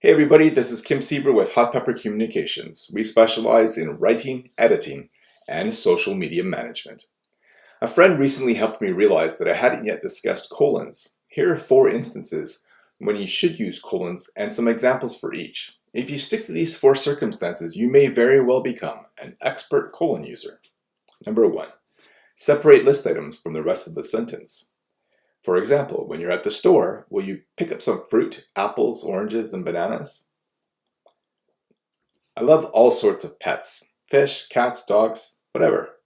Hey everybody, this is Kim Sieber with Hot Pepper Communications. We specialize in writing, editing, and social media management. A friend recently helped me realize that I hadn't yet discussed colons. Here are 4 instances when you should use colons and some examples for each. If you stick to these 4 circumstances, you may very well become an expert colon user. Number 1, separate list items from the rest of the sentence. For example, when you're at the store, will you pick up some fruit, apples, oranges, and bananas? I love all sorts of pets. Fish, cats, dogs, whatever.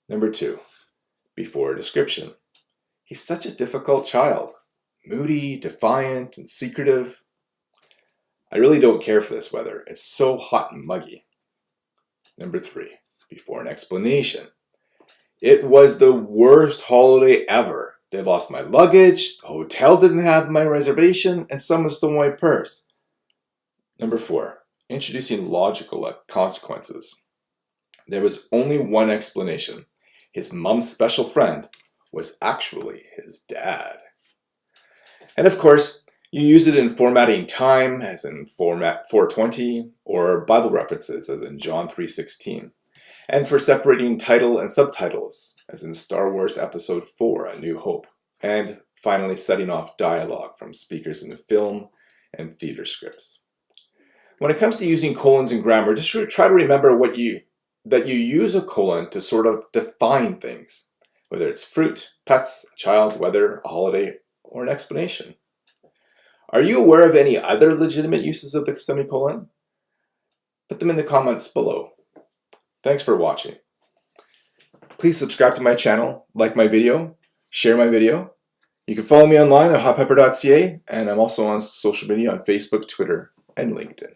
Number 2, before a description. He's such a difficult child. Moody, defiant, and secretive. I really don't care for this weather. It's so hot and muggy. Number 3, before an explanation. It was the worst holiday ever. They lost my luggage, the hotel didn't have my reservation, and someone stole my purse. Number 4, introducing logical consequences. There was only one explanation. His mom's special friend was actually his dad. And of course, you use it in formatting time, as in format 420, or Bible references, as in John 3:16. And for separating title and subtitles, as in Star Wars Episode 4, A New Hope. And finally, setting off dialogue from speakers in the film and theater scripts. When it comes to using colons in grammar, just try to remember that you use a colon to sort of define things, whether it's fruit, pets, a child, weather, a holiday, or an explanation. Are you aware of any other legitimate uses of the semicolon? Put them in the comments below. Thanks for watching. Please subscribe to my channel, like my video, share my video. You can follow me online at hotpepper.ca, and I'm also on social media on Facebook, Twitter, and LinkedIn.